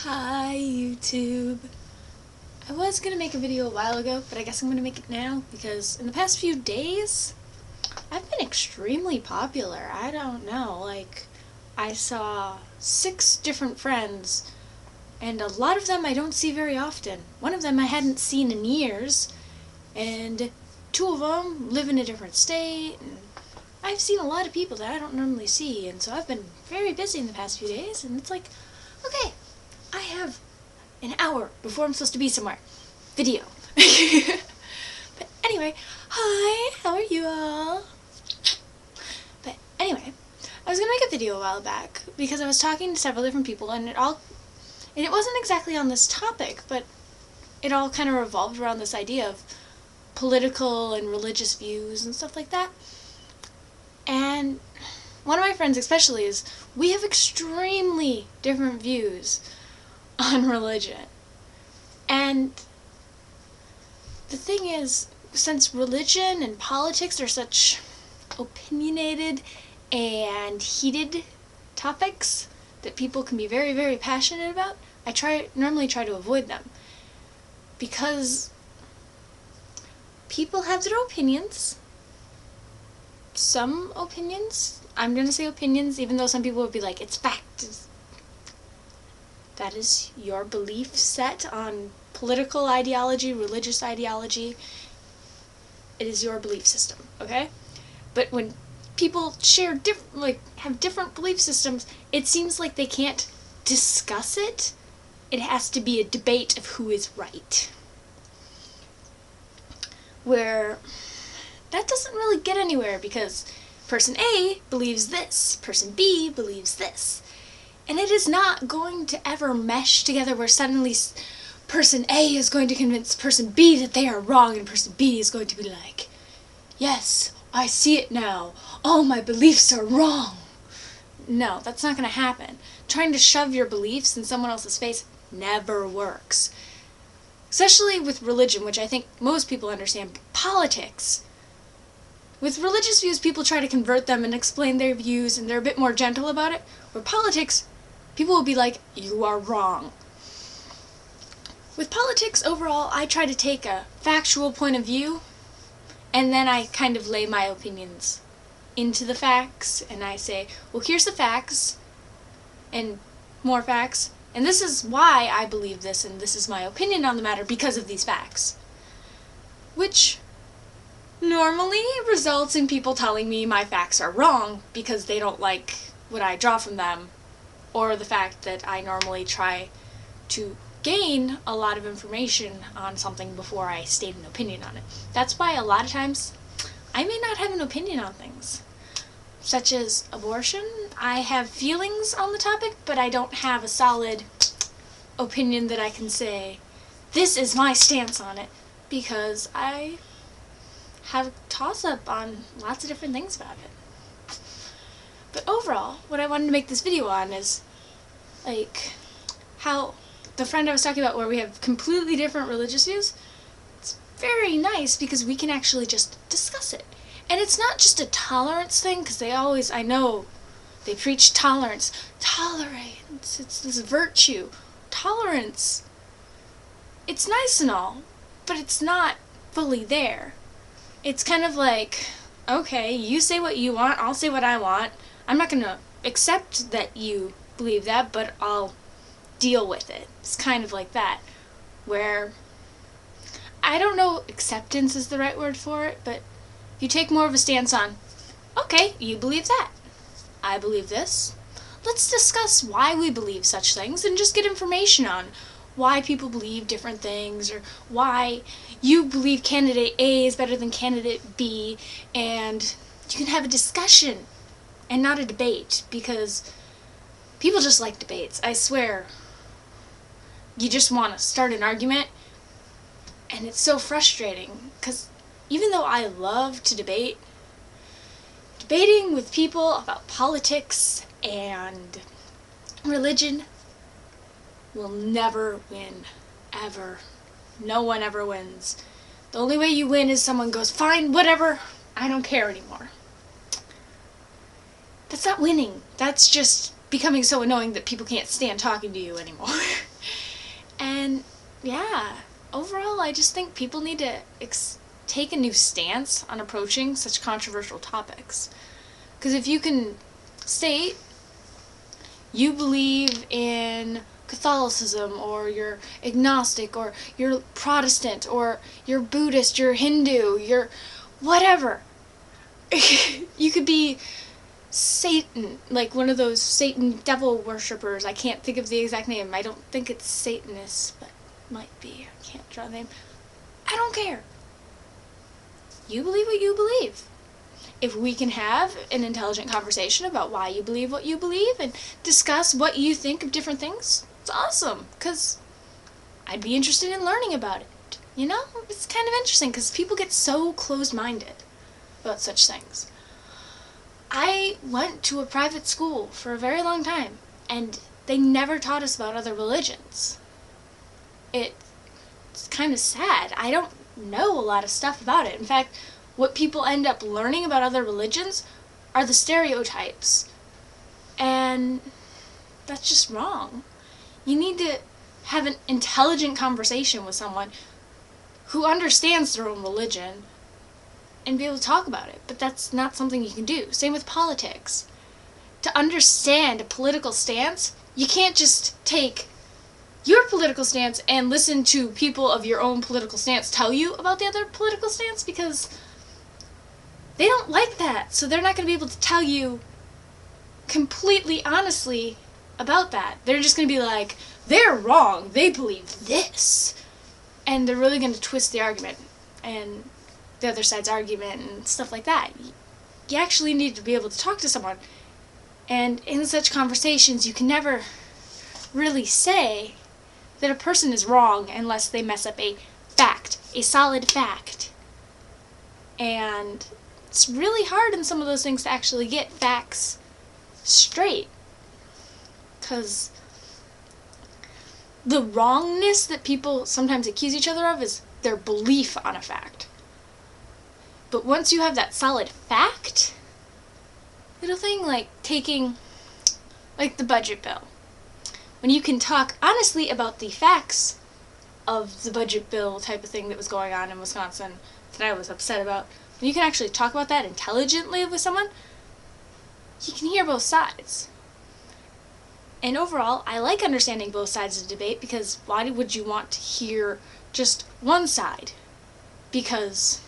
Hi YouTube. I was gonna make a video a while ago, but I guess I'm gonna make it now because in the past few days I've been extremely popular. I don't know, I saw 6 different friends and a lot of them I don't see very often. One of them I hadn't seen in years, and 2 of them live in a different state, and I've seen a lot of people that I don't normally see, and so I've been very busy in the past few days, and it's like, okay, I have an hour before I'm supposed to be somewhere. Video. But anyway, hi, how are you all? But anyway, I was gonna make a video a while back because I was talking to several different people, and it wasn't exactly on this topic, but it all kind of revolved around this idea of political and religious views and stuff like that. And one of my friends especially we have extremely different views on religion. And the thing is, since religion and politics are such opinionated and heated topics that people can be very, very passionate about, I normally try to avoid them. Because people have their opinions. Some opinions, I'm going to say opinions, even though some people would be like, it's fact. That is your belief set on political ideology, religious ideology. It is your belief system, okay? But when people have different belief systems, it seems like they can't discuss it. It has to be a debate of who is right. Where that doesn't really get anywhere because person A believes this, person B believes this. And it is not going to ever mesh together where suddenly person A is going to convince person B that they are wrong, and person B is going to be like, yes, I see it now. All my beliefs are wrong. No, that's not going to happen. Trying to shove your beliefs in someone else's face never works. Especially with religion, which I think most people understand. Politics. With religious views, people try to convert them and explain their views, and they're a bit more gentle about it. Where politics, people will be like, you are wrong. With politics, overall, I try to take a factual point of view, and then I kind of lay my opinions into the facts, and I say, well, here's the facts, and more facts, and this is why I believe this, and this is my opinion on the matter because of these facts. Which normally results in people telling me my facts are wrong because they don't like what I draw from them, or the fact that I normally try to gain a lot of information on something before I state an opinion on it. That's why a lot of times I may not have an opinion on things, such as abortion. I have feelings on the topic, but I don't have a solid opinion that I can say, this is my stance on it, because I have a toss-up on lots of different things about it. But overall, what I wanted to make this video on is, how the friend I was talking about where we have completely different religious views, it's very nice because we can actually just discuss it. And it's not just a tolerance thing, because I know they preach tolerance. Tolerance, it's this virtue. Tolerance, it's nice and all, but it's not fully there. It's kind of like, okay, you say what you want, I'll say what I want. I'm not going to accept that you believe that, but I'll deal with it. It's kind of like that, where I don't know acceptance is the right word for it, but you take more of a stance on, okay, you believe that, I believe this. Let's discuss why we believe such things and just get information on why people believe different things, or why you believe candidate A is better than candidate B, and you can have a discussion and not a debate, because people just like debates. I swear, you just want to start an argument, and it's so frustrating, because even though I love to debate, debating with people about politics and religion will never win, ever. No one ever wins. The only way you win is someone goes, fine, whatever, I don't care anymore. That's not winning. That's just becoming so annoying that people can't stand talking to you anymore. yeah, overall, I just think people need to take a new stance on approaching such controversial topics. Because if you can state you believe in Catholicism, or you're agnostic, or you're Protestant, or you're Buddhist, you're Hindu, you're whatever. You could be Satan, like one of those Satan devil worshippers. I can't think of the exact name. I don't think it's Satanist, but might be. I can't draw the name. I don't care. You believe what you believe. If we can have an intelligent conversation about why you believe what you believe and discuss what you think of different things, it's awesome, because I'd be interested in learning about it. You know? It's kind of interesting, because people get so closed-minded about such things. I went to a private school for a very long time, and they never taught us about other religions. It's kind of sad. I don't know a lot of stuff about it. In fact, what people end up learning about other religions are the stereotypes. And that's just wrong. You need to have an intelligent conversation with someone who understands their own religion and be able to talk about it. But that's not something you can do. Same with politics. To understand a political stance, you can't just take your political stance and listen to people of your own political stance tell you about the other political stance, because they don't like that, so they're not going to be able to tell you completely honestly about that. They're just going to be like, they're wrong, they believe this. And they're really going to twist the argument, and the other side's argument, and stuff like that. You actually need to be able to talk to someone. And in such conversations, you can never really say that a person is wrong unless they mess up a fact, a solid fact. And it's really hard in some of those things to actually get facts straight, because the wrongness that people sometimes accuse each other of is their belief on a fact. But once you have that solid fact, little thing like taking, like the budget bill, when you can talk honestly about the facts of the budget bill type of thing that was going on in Wisconsin that I was upset about, when you can actually talk about that intelligently with someone, you can hear both sides. And overall, I like understanding both sides of the debate, because why would you want to hear just one side? Because,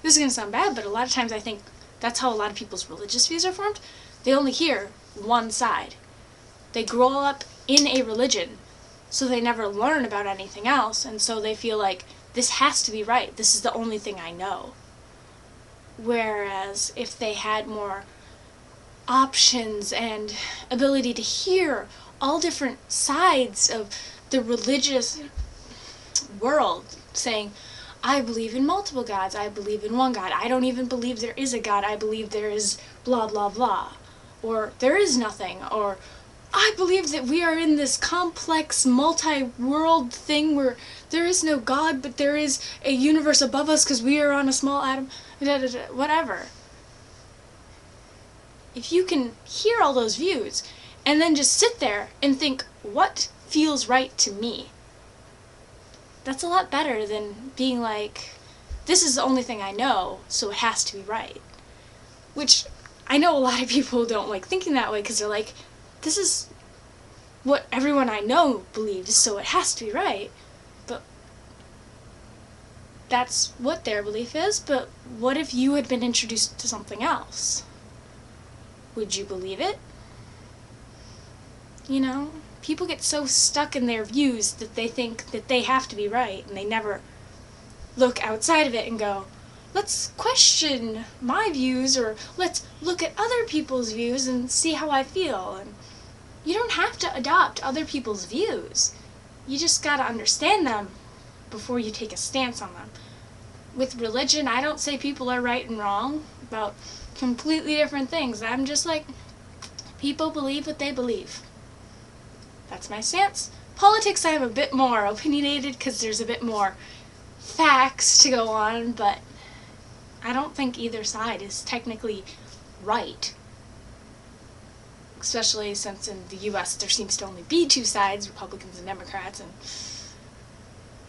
this is going to sound bad, but a lot of times I think that's how a lot of people's religious views are formed. They only hear one side. They grow up in a religion, so they never learn about anything else, and so they feel like, this has to be right, this is the only thing I know. Whereas if they had more options and ability to hear all different sides of the religious world, saying, I believe in multiple gods, I believe in one God, I don't even believe there is a God, I believe there is blah blah blah, or there is nothing, or I believe that we are in this complex multi-world thing where there is no God, but there is a universe above us because we are on a small atom, whatever. If you can hear all those views and then just sit there and think, what feels right to me? That's a lot better than being like, this is the only thing I know, so it has to be right. Which, I know a lot of people don't like thinking that way, because they're like, this is what everyone I know believes, so it has to be right. But that's what their belief is, but what if you had been introduced to something else? Would you believe it? You know, people get so stuck in their views that they think that they have to be right, and they never look outside of it and go, let's question my views, or let's look at other people's views and see how I feel. And you don't have to adopt other people's views. You just gotta understand them before you take a stance on them. With religion, I don't say people are right and wrong about completely different things. I'm just like, people believe what they believe. That's my stance. Politics, I'm a bit more opinionated because there's a bit more facts to go on, but I don't think either side is technically right. Especially since in the U.S. there seems to only be two sides, Republicans and Democrats, and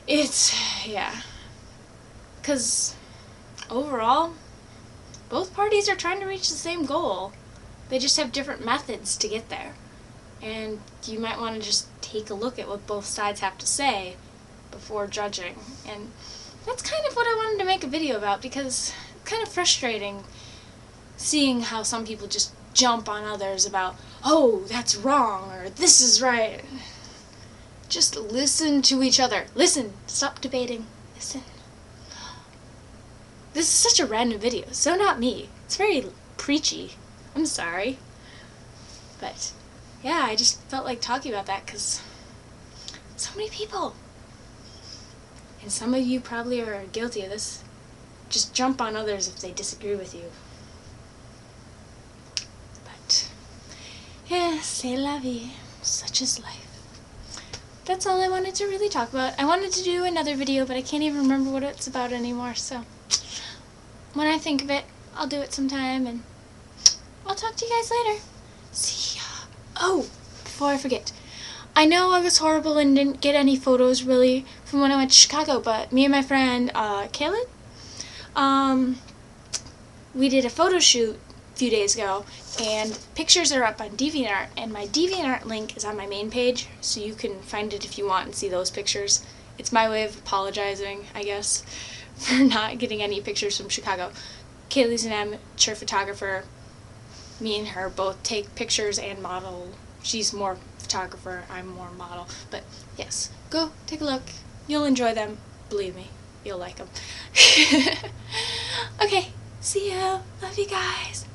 Yeah. Because overall, both parties are trying to reach the same goal. They just have different methods to get there. And you might want to just take a look at what both sides have to say before judging. And that's kind of what I wanted to make a video about, because it's kind of frustrating seeing how some people just jump on others about, oh, that's wrong, or this is right. Just listen to each other. Listen. Stop debating. Listen. This is such a random video, so not me. It's very preachy. I'm sorry. But, yeah, I just felt like talking about that because so many people, and some of you probably are guilty of this, just jump on others if they disagree with you. But, yeah, c'est la vie. Such is life. That's all I wanted to really talk about. I wanted to do another video, but I can't even remember what it's about anymore, so when I think of it, I'll do it sometime, and I'll talk to you guys later. See ya. Oh, before I forget, I know I was horrible and didn't get any photos really from when I went to Chicago, but me and my friend, Kaylin, we did a photo shoot a few days ago, and pictures are up on DeviantArt, and my DeviantArt link is on my main page, so you can find it if you want and see those pictures. It's my way of apologizing, I guess, for not getting any pictures from Chicago. Kaylee's an amateur photographer. Me and her both take pictures and model. She's more photographer, I'm more model. But yes, go take a look. You'll enjoy them. Believe me, you'll like them. Okay, see ya. Love you guys.